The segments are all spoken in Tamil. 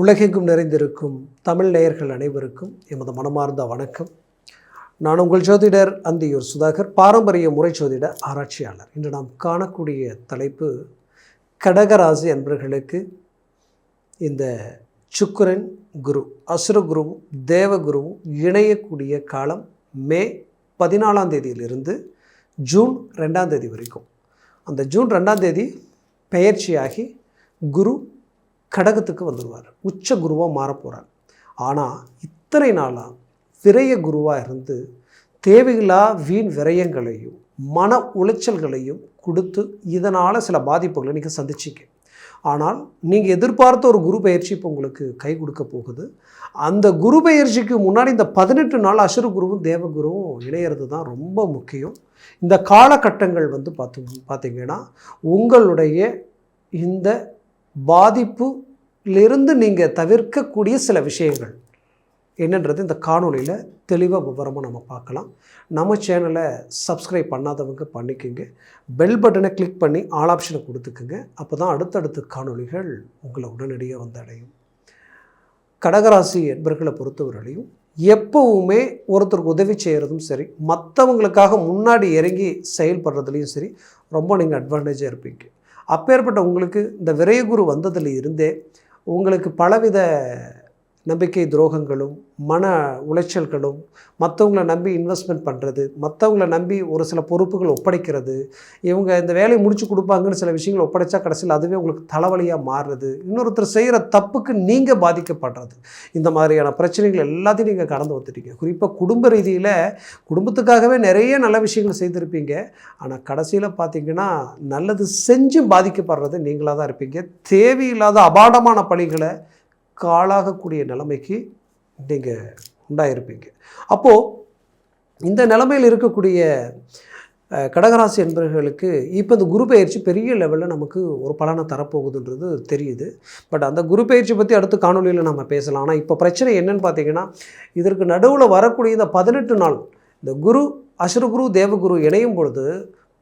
உலகெங்கும் நிறைந்திருக்கும் தமிழ் நேயர்கள் அனைவருக்கும் எமது மனமார்ந்த வணக்கம். நான் உங்கள் ஜோதிடர் அந்தியூர் சுதாகர், பாரம்பரிய முறை ஜோதிட ஆராய்ச்சியாளர். இன்று நாம் காணக்கூடிய தலைப்பு, கடகராசி அன்பர்களுக்கு இந்த சுக்கிரன் குரு, அசுரகுருவும் தேவகுருவும் இணையக்கூடிய காலம் மே 14ஆம் தேதியிலிருந்து ஜூன் 2ஆம் தேதி வரைக்கும். அந்த ஜூன் 2ஆம் தேதி பெயர்ச்சியாகி குரு கடகத்துக்கு வந்துடுவார், உச்ச குருவாக மாறப்போகிறார். ஆனால் இத்தனை நாளாக விரய குருவாக இருந்து தேவையில்லா வீண் விரயங்களையும் மன உளைச்சல்களையும் கொடுத்து இதனால் சில பாதிப்புகளை நீங்கள் சந்திச்சிங்க. ஆனால் நீங்கள் எதிர்பார்த்த ஒரு குரு பயிற்சி இப்போ உங்களுக்கு கை கொடுக்க போகுது. அந்த குரு பயிற்சிக்கு முன்னாடி இந்த 18 நாள் அசுர குருவும் தேவகுருவும் இணையிறது தான் ரொம்ப முக்கியம். இந்த காலகட்டங்கள் பார்த்தீங்கன்னா உங்களுடைய இந்த பாதிப்புலேருந்து நீங்கள் தவிர்க்கக்கூடிய சில விஷயங்கள் என்னன்றது இந்த காணொலியில் தெளிவாக விவரமாக நம்ம பார்க்கலாம். நம்ம சேனலை சப்ஸ்கிரைப் பண்ணாதவங்க பண்ணிக்கோங்க, பெல் பட்டனை கிளிக் பண்ணி ஆல் ஆப்ஷனை கொடுத்துக்குங்க. அப்போ தான் அடுத்தடுத்த காணொலிகள் உங்களை உடனடியாக வந்து அடையும். கடகராசி என்பர்களை பொறுத்தவரையிலையும் எப்போவுமே ஒருத்தருக்கு உதவி செய்கிறதும் சரி, மற்றவங்களுக்காக முன்னாடி இறங்கி செயல்படுறதுலையும் சரி ரொம்ப நீங்கள் அட்வான்டேஜாக இருப்பீங்க. அப்பேற்பட்ட உங்களுக்கு இந்த விரயகுரு வந்ததில் இருந்தே உங்களுக்கு பலவித நம்பிக்கை துரோகங்களும் மன உளைச்சல்களும், மற்றவங்கள நம்பி இன்வெஸ்ட்மெண்ட் பண்ணுறது, மற்றவங்கள நம்பி ஒரு சில பொறுப்புகள் ஒப்படைக்கிறது, இவங்க இந்த வேலையை முடிச்சு கொடுப்பாங்கன்னு சில விஷயங்கள் ஒப்படைச்சா கடைசியில் அதுவே உங்களுக்கு தலைவலியாக மாறுறது, இன்னொருத்தர் செய்கிற தப்புக்கு நீங்கள் பாதிக்கப்படுறது, இந்த மாதிரியான பிரச்சனைகள் எல்லாத்தையும் நீங்கள் கடந்து வந்துட்டீங்க. குறிப்பாக குடும்ப ரீதியில் குடும்பத்துக்காகவே நிறைய நல்ல விஷயங்கள் செய்திருப்பீங்க. ஆனால் கடைசியில் பார்த்தீங்கன்னா நல்லது செஞ்சு பாதிக்கப்படுறது நீங்களாக தான் இருப்பீங்க. தேவையில்லாத அபாண்டமான பழிகளை காலாகக்கூடிய நிலைமைக்கு நீங்கள் உண்டாயிருப்பீங்க. அப்போது இந்த நிலைமையில் இருக்கக்கூடிய கடகராசி என்பவர்களுக்கு இப்போ இந்த குரு பயிற்சி பெரிய லெவலில் நமக்கு ஒரு பலனை தரப்போகுதுன்றது தெரியுது. பட் அந்த குரு பயிற்சி பற்றி அடுத்த காணொலியில் நம்ம பேசலாம். ஆனால் இப்போ பிரச்சனை என்னன்னு பார்த்தீங்கன்னா, இதற்கு நடுவில் வரக்கூடிய இந்த 18 நாள் இந்த குரு அசுரகுரு தேவகுரு இணையும் பொழுது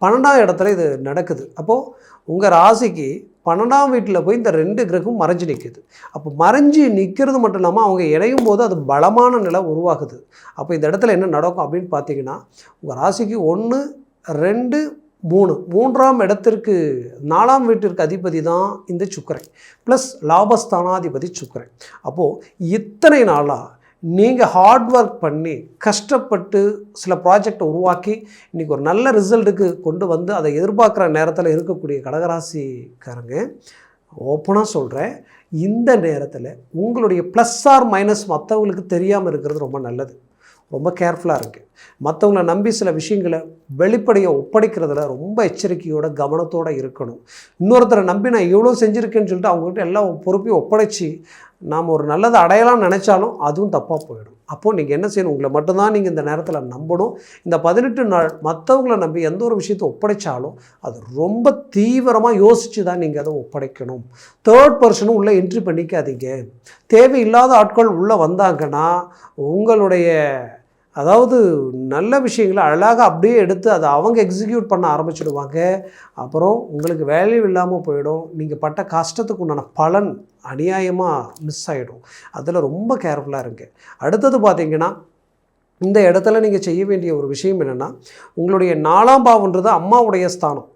12ஆம் இடத்துல இது நடக்குது. அப்போது உங்கள் ராசிக்கு 12ஆம் வீட்டில் போய் இந்த 2 கிரகம் மறைஞ்சு நிற்குது. அப்போ மறைஞ்சு நிற்கிறது மட்டும் இல்லாமல் அவங்க இணையும் போது அது பலமான நிலை உருவாகுது. அப்போ இந்த இடத்துல என்ன நடக்கும் அப்படின்னு பார்த்தீங்கன்னா, உங்கள் ராசிக்கு 1, 2, 3 3ஆம் இடத்திற்கு 4ஆம் வீட்டிற்கு அதிபதி தான் இந்த சுக்கிரன், ப்ளஸ் லாபஸ்தானாதிபதி சுக்கிரன். அப்போது இத்தனை நாளாக நீங்கள் ஹார்ட் ஒர்க் பண்ணி கஷ்டப்பட்டு சில ப்ராஜெக்டை உருவாக்கி இன்றைக்கி ஒரு நல்ல ரிசல்ட்டுக்கு கொண்டு வந்து அதை எதிர்பார்க்குற நேரத்தில் இருக்கக்கூடிய கடகராசிக்காரங்க, ஓப்பனாக சொல்கிறேன், இந்த நேரத்தில் உங்களுடைய ப்ளஸ் ஆர் மைனஸ் மற்றவங்களுக்கு தெரியாமல் இருக்கிறது ரொம்ப நல்லது. ரொம்ப கேர்ஃபுல்லாக இருக்குது. மற்றவங்கள நம்பி சில விஷயங்களை வெளிப்படையாக ஒப்படைக்கிறதுல ரொம்ப எச்சரிக்கையோட கவனத்தோடு இருக்கணும். இன்னொருத்தரை நம்பி நான் இவ்வளோ செஞ்சுருக்கேன்னு சொல்லிட்டு அவங்ககிட்ட எல்லா பொறுப்பையும் ஒப்படைச்சி நாம் ஒரு நல்லதை அடையலாம்னு நினச்சாலும் அதுவும் தப்பாக போயிடும். அப்போது நீங்கள் என்ன செய்யணும், உங்களை மட்டும்தான் நீங்கள் இந்த நேரத்தில் நம்பணும். இந்த 18 நாள் மற்றவங்கள நம்பி எந்த ஒரு விஷயத்தை ஒப்படைச்சாலும் அது ரொம்ப தீவிரமாக யோசித்து தான் நீங்கள் அதை ஒப்படைக்கணும். தேர்ட் பர்சனும் உள்ளே என்ட்ரி பண்ணிக்காதீங்க. தேவையில்லாத ஆட்கள் உள்ளே வந்தாங்கன்னா உங்களுடைய நல்ல விஷயங்களை அழகாக அப்படியே எடுத்து அதை அவங்க எக்ஸிக்யூட் பண்ண ஆரம்பிச்சிடுவாங்க. அப்புறம் உங்களுக்கு வேல்யூ இல்லாமல் போயிடும். நீங்கள் பட்ட கஷ்டத்துக்கு உண்டான பலன் அநியாயமாக மிஸ் ஆகிடும். அதில் ரொம்ப கேர்ஃபுல்லாக இருங்க. அடுத்தது பார்த்தீங்கன்னா, இந்த இடத்துல நீங்கள் செய்ய வேண்டிய ஒரு விஷயம் என்னென்னா, உங்களுடைய 4ஆம் பாவம்ன்றது அம்மாவுடைய ஸ்தானம்.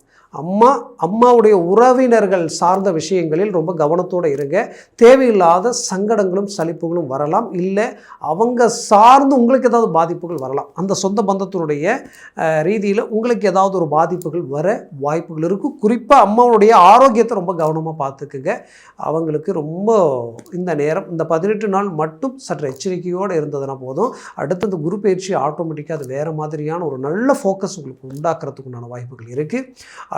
அம்மாவுடைய உறவினர்கள் சார்ந்த விஷயங்களில் ரொம்ப கவனத்தோடு இருங்க. தேவையில்லாத சங்கடங்களும் சலிப்புகளும் வரலாம், இல்லை அவங்க சார்ந்து உங்களுக்கு ஏதாவது பாதிப்புகள் வரலாம். அந்த சொந்த பந்தத்தினுடைய ரீதியில் உங்களுக்கு ஏதாவது ஒரு பாதிப்புகள் வர வாய்ப்புகள் இருக்கும். குறிப்பாக அம்மாவுடைய ஆரோக்கியத்தை ரொம்ப கவனமாக பார்த்துக்குங்க. அவங்களுக்கு ரொம்ப இந்த நேரம் இந்த 18 நாள் மட்டும் சற்று எச்சரிக்கையோடு இருந்ததுனா போதும். அடுத்து இந்த குரு பயிற்சி ஆட்டோமேட்டிக்காக அது வேறு மாதிரியான ஒரு நல்ல ஃபோக்கஸ் உங்களுக்கு உண்டாக்குறதுக்கு உண்டான வாய்ப்புகள் இருக்குது.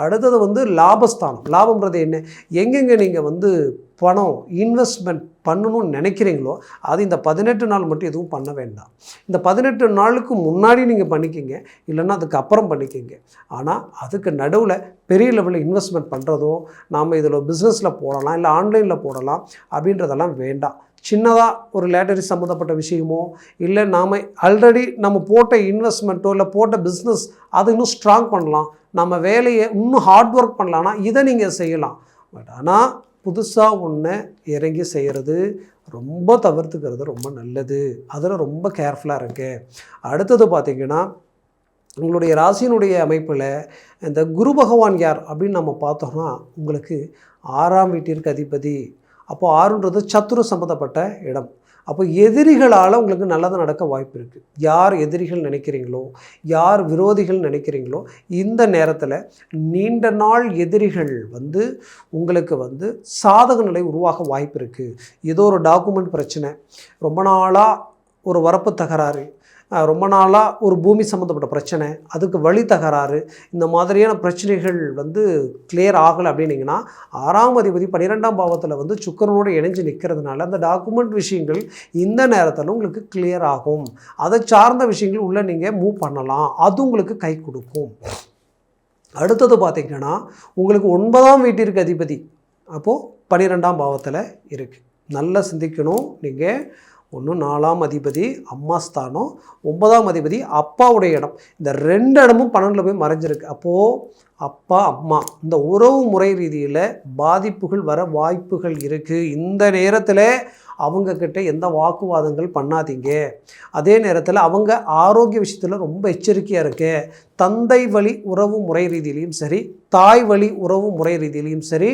அடுத்தது லாபஸ்தானம். லாபம்ன்றது என்ன, எங்கெங்கே நீங்கள் பணம் இன்வெஸ்ட்மெண்ட் பண்ணணும்னு நினைக்கிறீங்களோ அது இந்த 18 நாள் மட்டும் எதுவும் பண்ண வேண்டாம். இந்த 18 நாளுக்கு முன்னாடி நீங்கள் பண்ணிக்கிங்க, இல்லைன்னா அதுக்கப்புறம் பண்ணிக்கிங்க. ஆனால் அதுக்கு நடுவில் பெரிய லெவலில் இன்வெஸ்ட்மெண்ட் பண்ணுறதோ, நாம் இதில் பிஸ்னஸில் போடலாம், இல்லை ஆன்லைனில் போடலாம் அப்படின்றதெல்லாம் வேண்டாம். சின்னதாக ஒரு லேட்டரி சம்மந்தப்பட்ட விஷயமோ, இல்லை நாம் ஆல்ரெடி நம்ம போட்ட இன்வெஸ்ட்மெண்ட்டோ இல்லை போட்ட பிஸ்னஸ் அதை இன்னும் ஸ்ட்ராங் பண்ணலாம், நம்ம வேலையை இன்னும் ஹார்ட் ஒர்க் பண்ணலான்னா இதை நீங்கள் செய்யலாம். பட் ஆனால் புதுசாக ஒன்று இறங்கி செய்கிறது ரொம்ப தவிர்த்துக்கிறது ரொம்ப நல்லது. அதில் ரொம்ப கேர்ஃபுல்லாக இருக்கு. அடுத்தது பார்த்திங்கன்னா உங்களுடைய ராசியினுடைய அமைப்பில் இந்த குரு பகவான் யார் அப்படின்னு நம்ம பார்த்தோம்னா உங்களுக்கு 6ஆம் வீட்டிற்கு அதிபதி. அப்போது 6ன்றது சத்துரு சம்மந்தப்பட்ட இடம். அப்போ எதிரிகளால் உங்களுக்கு நல்லது நடக்க வாய்ப்பு இருக்குது. யார் எதிரிகள் நினைக்கிறீங்களோ, யார் விரோதிகள் நினைக்கிறீங்களோ, இந்த நேரத்தில் நீண்ட நாள் எதிரிகள் உங்களுக்கு சாதக நிலை உருவாக வாய்ப்பு இருக்குது. ஏதோ ஒரு டாக்குமெண்ட் பிரச்சனை, ரொம்ப நாளாக ஒரு வரப்பு தகராறு, ரொம்ப நாளாக ஒரு பூமி சம்மந்தப்பட்ட பிரச்சனை, அதுக்கு வழி தகராறு, இந்த மாதிரியான பிரச்சனைகள் கிளியர் ஆகலை அப்படின்னிங்கன்னா 6ஆம் அதிபதி 12ஆம் பாவத்தில் சுக்கிரனோடு இணைஞ்சு நிற்கிறதுனால அந்த டாக்குமெண்ட் விஷயங்கள் இந்த நேரத்தில் உங்களுக்கு கிளியர் ஆகும். அதை சார்ந்த விஷயங்கள் உள்ளே நீங்கள் மூவ் பண்ணலாம். அது உங்களுக்கு கை கொடுக்கும். அடுத்தது பார்த்திங்கன்னா உங்களுக்கு 9ஆம் வீட்டிற்கு அதிபதி அப்போது 12ஆம் பாவத்தில் இருக்குது. நல்லா சிந்திக்கணும். நீங்கள் ஒன்று 4ஆம் அதிபதி அம்மா ஸ்தானம், 9ஆம் அதிபதி அப்பாவுடைய இடம். இந்த 2 இடமும் 12ல் போய் மறைஞ்சிருக்கு. அப்போது அப்பா அம்மா இந்த உறவு முறை ரீதியில் பாதிப்புகள் வர வாய்ப்புகள் இருக்குது. இந்த நேரத்தில் அவங்கக்கிட்ட எந்த வாக்குவாதங்கள் பண்ணாதீங்க. அதே நேரத்தில் அவங்க ஆரோக்கிய விஷயத்தில் ரொம்ப எச்சரிக்கையாக இருக்கு. தந்தை வழி உறவு முறை ரீதியிலையும் சரி, தாய் வழி உறவு முறை ரீதியிலையும் சரி,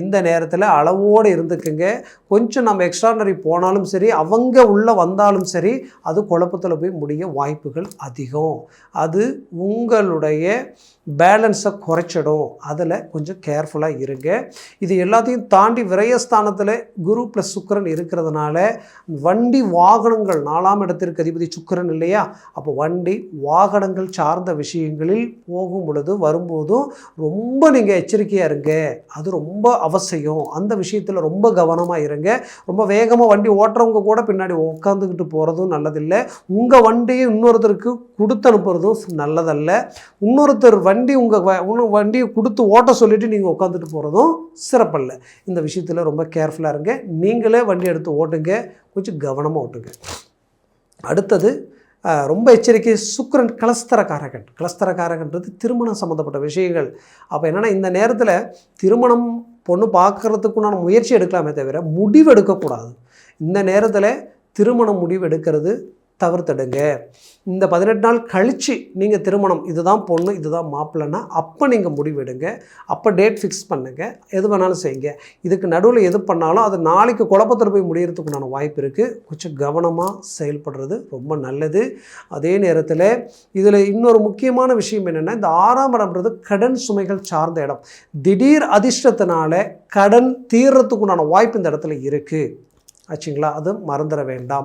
இந்த நேரத்தில் அளவோடு இருந்துக்குங்க. கொஞ்சம் நம்ம எக்ஸ்ட்ரானரி போனாலும் சரி, அவங்க உள்ளே வந்தாலும் சரி, அது குழப்பத்தில் போய் முடிய வாய்ப்புகள் அதிகம். அது உங்களுடைய பேலன்ஸை குறைச்சிடும். அதில் கொஞ்சம் கேர்ஃபுல்லாக இருங்க. இது எல்லாத்தையும் தாண்டி விரயஸ்தானத்தில் குரு ப்ளஸ் சுக்கிரன் இருக்கிறதுனால வண்டி வாகனங்கள் 4ஆம் இடத்திற்கு அதிபதி சுக்கிரன் இல்லையா? அப்போ வண்டி வாகனங்கள் சார்ந்த விஷயங்களில் போகும் பொழுது வரும்போதும் ரொம்ப நீங்கள் எச்சரிக்கையாக இருங்க. அது ரொம்ப அவசியம். அந்த விஷயத்தில் ரொம்ப கவனமாக இருங்க. ரொம்ப வேகமாக வண்டி ஓட்டுறவங்க கூட பின்னாடி உட்காந்துக்கிட்டு போகிறதும் நல்லதில்லை. உங்கள் வண்டியை இன்னொருத்தருக்கு கொடுத்து அனுப்புறதும் நல்லதல்ல. இன்னொருத்தர் வண்டியை கொடுத்து ஓட்ட சொல்லிவிட்டு நீங்கள் உட்காந்துட்டு போகிறதும் சிறப்பல்ல. இந்த விஷயத்தில் ரொம்ப கேர்ஃபுல்லாக இருங்க. நீங்களே வண்டி எடுத்து ஓட்டுங்க. கொஞ்சம் கவனமாக ஓட்டுங்க. அடுத்தது ரொம்ப எச்சரிக்கை, சுக்கிரன் கலஸ்தரக்காரகன்றது திருமணம் சம்மந்தப்பட்ட விஷயங்கள். அப்போ என்னென்னா இந்த நேரத்தில் திருமணம் பொண்ணு பார்க்குறதுக்குண்டான முயற்சி எடுக்கலாமே தவிர முடிவு எடுக்கக்கூடாது. இந்த நேரத்தில் திருமணம் முடிவு எடுக்கிறது தவிர்த்துடுங்க. இந்த 18 நாள் கழித்து நீங்கள் திருமணம் இதுதான் பொண்ணு இதுதான் மாப்பிள்ளைன்னா அப்போ நீங்கள் முடிவெடுங்க. அப்போ டேட் ஃபிக்ஸ் பண்ணுங்கள். எது வேணாலும் செய்யுங்க. இதுக்கு நடுவில் எது பண்ணாலும் அது நாளைக்கு குழப்பத்தில் போய் முடியறதுக்குண்டான வாய்ப்பு இருக்குது. கொஞ்சம் கவனமாக செயல்படுறது ரொம்ப நல்லது. அதே நேரத்தில் இதில் இன்னொரு முக்கியமான விஷயம் என்னென்னா, இந்த 6ஆம் இடம்ன்றது கடன் சுமைகள் சார்ந்த இடம். திடீர் அதிர்ஷ்டத்தினால கடன் தீர்றதுக்குண்டான வாய்ப்பு இந்த இடத்துல இருக்குது ஆச்சுங்களா? அது மறந்துட வேண்டாம்.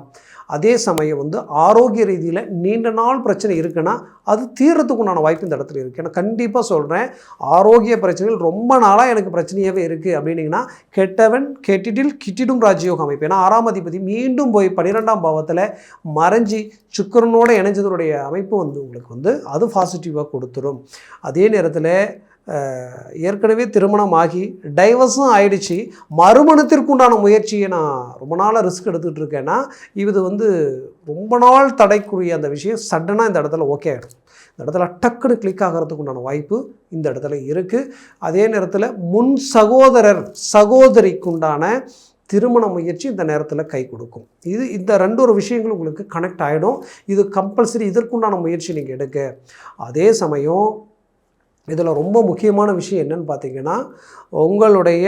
அதே சமயம் ஆரோக்கிய ரீதியில் நீண்ட நாள் பிரச்சனை இருக்குன்னா அது தீர்றதுக்குண்டான வாய்ப்பு இந்த இடத்துல இருக்குது. ஏன்னா கண்டிப்பாக சொல்கிறேன், ஆரோக்கிய பிரச்சனைகள் ரொம்ப நாளாக எனக்கு பிரச்சனையாகவே இருக்குது அப்படின்னிங்கன்னா கெட்டவன் கெட்டிடில் கிட்டிடும் ராஜயோகம் அமைப்பு. ஏன்னா 6ஆம் அதிபதி மீண்டும் போய் 12ஆம் பாவத்தில் மறைஞ்சி சுக்கிரனோடு இணைஞ்சதனுடைய அமைப்பு உங்களுக்கு அது பாசிட்டிவாக கொடுத்துரும். அதே நேரத்தில் ஏற்கனவே திருமணம் ஆகி டைவர்ஸும் ஆயிடுச்சு, மறுமணத்திற்குண்டான முயற்சியை நான் ரொம்ப நாளாக ரிஸ்க் எடுத்துகிட்டு இருக்கேன்னா இது ரொம்ப நாள் தடைக்குரிய அந்த விஷயம் சடனாக இந்த இடத்துல ஓகே ஆகிடும். இந்த இடத்துல டக்குன்னு கிளிக் ஆகிறதுக்குண்டான வாய்ப்பு இந்த இடத்துல இருக்குது. அதே நேரத்தில் முன் சகோதரிக்குண்டான திருமண முயற்சி இந்த நேரத்தில் கை கொடுக்கும். இந்த 2 விஷயங்களும் உங்களுக்கு கனெக்ட் ஆகிடும். இது கம்பல்சரி. இதற்குண்டான முயற்சி நீங்கள் எடுக்க. அதே சமயம் இதில் ரொம்ப முக்கியமான விஷயம் என்னன்னு பார்த்தீங்கன்னா, உங்களுடைய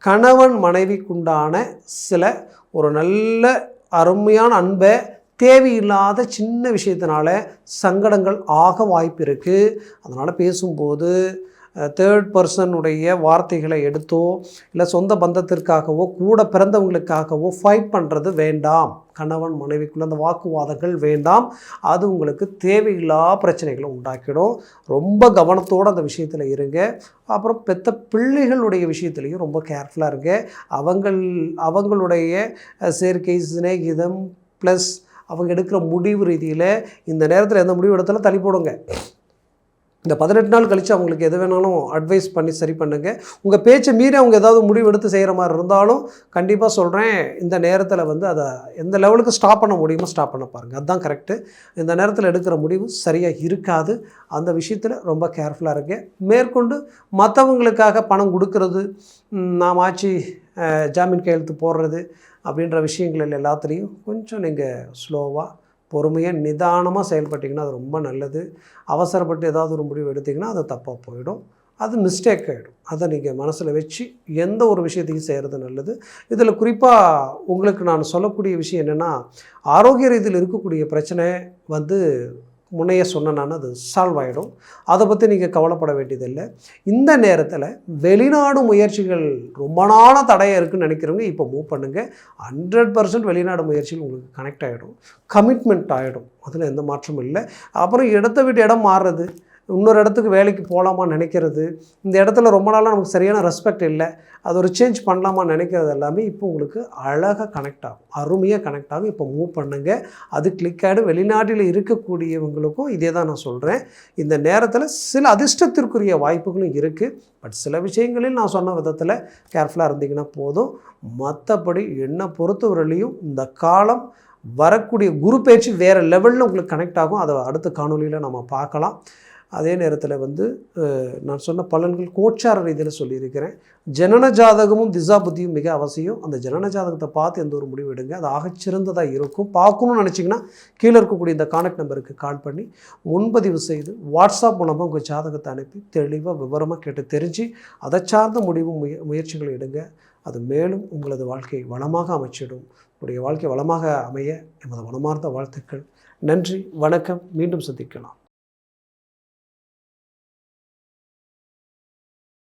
கணவன் மனைவிக்குண்டான சில ஒரு நல்ல அருமையான அன்பை தேவையில்லாத சின்ன விஷயத்தினால சங்கடங்கள் ஆக வாய்ப்பு இருக்குது. அதனால் பேசும்போது தேர்ட் பர்சனுடைய வார்த்தைகளை எடுத்தோ இல்லை சொந்த பந்தத்திற்காகவோ கூட பிறந்தவங்களுக்காகவோ ஃபைட் பண்ணுறது வேண்டாம். கணவன் மனைவிக்குள்ள அந்த வாக்குவாதங்கள் வேண்டாம். அது உங்களுக்கு தேவையில்லா பிரச்சனைகளை உண்டாக்கிடும். ரொம்ப கவனத்தோடு அந்த விஷயத்தில் இருங்க. அப்புறம் பெத்த பிள்ளைகளுடைய விஷயத்துலையும் ரொம்ப கேர்ஃபுல்லாக இருங்க. அவங்களுடைய சேர்க்கை சிநேகிதம் ப்ளஸ் அவங்க எடுக்கிற முடிவு ரீதியில் இந்த நேரத்தில் எந்த முடிவு எடுத்தாலும் தள்ளி போடுங்க. இந்த 18 நாள் கழித்து அவங்களுக்கு எது வேணாலும் அட்வைஸ் பண்ணி சரி பண்ணுங்கள். உங்கள் பேச்சை மீறி அவங்க ஏதாவது முடிவு எடுத்து செய்கிற மாதிரி இருந்தாலும் கண்டிப்பாக சொல்கிறேன், இந்த நேரத்தில் வந்து அதை எந்த லெவலுக்கு ஸ்டாப் பண்ண முடியுமோ ஸ்டாப் பண்ண பாருங்கள். அதுதான் கரெக்டு. இந்த நேரத்தில் எடுக்கிற முடிவு சரியாக இருக்காது. அந்த விஷயத்தில் ரொம்ப கேர்ஃபுல்லாக இருங்க. மேற்கொண்டு மற்றவங்களுக்காக பணம் கொடுக்கறது, நாம் ஆச்சு ஜாமீன் கையெழுத்து போடுறது அப்படின்ற விஷயங்கள் எல்லாத்துலேயும் கொஞ்சம் நீங்கள் ஸ்லோவாக பொறுமையாக நிதானமாக செயல்பட்டிங்கன்னா அது ரொம்ப நல்லது. அவசரப்பட்டு ஏதாவது ஒரு முடிவு எடுத்திங்கன்னா அது தப்பாக போயிடும், அது மிஸ்டேக் ஆகிடும். அதை நீங்கள் மனசில் வச்சு எந்த ஒரு விஷயத்தையும் செய்கிறது நல்லது. இதில் குறிப்பாக உங்களுக்கு நான் சொல்லக்கூடிய விஷயம் என்னென்னா, ஆரோக்கிய ரீதியில் இருக்கக்கூடிய பிரச்சனை வந்து முன்னையே சொன்னேன்னா அது சால்வ் ஆகிடும். அதை பற்றி நீங்கள் கவலைப்பட வேண்டியதில்லை. இந்த நேரத்தில் வெளிநாடு முயற்சிகள் ரொம்ப நாளாக தடையாக இருக்குதுன்னு நினைக்கிறவங்க இப்போ மூவ் பண்ணுங்கள். 100% வெளிநாடு முயற்சிகள் உங்களுக்கு கனெக்ட் ஆகிடும், கமிட்மெண்ட் ஆகிடும். அதில் எந்த மாற்றமும் இல்லை. அப்புறம் இடத்த விட்டு இடம் மாறுறது, இன்னொரு இடத்துக்கு வேலைக்கு போகலாமா நினைக்கிறது, இந்த இடத்துல ரொம்ப நாளாக நமக்கு சரியான ரெஸ்பெக்ட் இல்லை, அது ஒரு சேஞ்ச் பண்ணலாமா நினைக்கிறது எல்லாமே இப்போ உங்களுக்கு அழகாக கனெக்ட் ஆகும், அருமையாக கனெக்ட் ஆகும். இப்போ மூவ் பண்ணுங்கள், அது கிளிக் ஆகிடும். வெளிநாட்டில் இருக்கக்கூடியவங்களுக்கும் இதே தான் நான் சொல்கிறேன். இந்த நேரத்தில் சில அதிர்ஷ்டத்திற்குரிய வாய்ப்புகளும் இருக்குது. பட் சில விஷயங்களில் நான் சொன்ன விதத்தில் கேர்ஃபுல்லாக இருந்தீங்கன்னா போதும். மற்றபடி என்னை பொறுத்தவரையிலையும் இந்த காலம் வரக்கூடிய குரு பேச்சு வேறு லெவலில் உங்களுக்கு கனெக்ட் ஆகும். அதை அடுத்த காணொலியில் நம்ம பார்க்கலாம். அதே நேரத்தில் வந்து நான் சொன்ன பலன்கள் கோச்சார ரீதியில் சொல்லியிருக்கிறேன். ஜனன ஜாதகமும் திசா புத்தியும் மிக அவசியம். அந்த ஜனன ஜாதகத்தை பார்த்து எந்த ஒரு முடிவு எடுங்க, அது ஆகச்சிறந்ததாக இருக்கும். பார்க்கணும்னு நினச்சிங்கன்னா கீழே இருக்கக்கூடிய இந்த கான்டாக்ட் நம்பருக்கு கால் பண்ணி முன்பதிவு செய்து வாட்ஸ்அப் மூலமாக உங்கள் ஜாதகத்தை அனுப்பி தெளிவாக விவரமாக கேட்டு தெரிஞ்சு அதை சார்ந்த முயற்சிகளை எடுங்க. அது மேலும் உங்களது வாழ்க்கை வளமாக அமைச்சிடும். உங்களுடைய வாழ்க்கை வளமாக அமைய எமது மனமார்ந்த வாழ்த்துக்கள். நன்றி, வணக்கம். மீண்டும் சந்திக்கலாம்.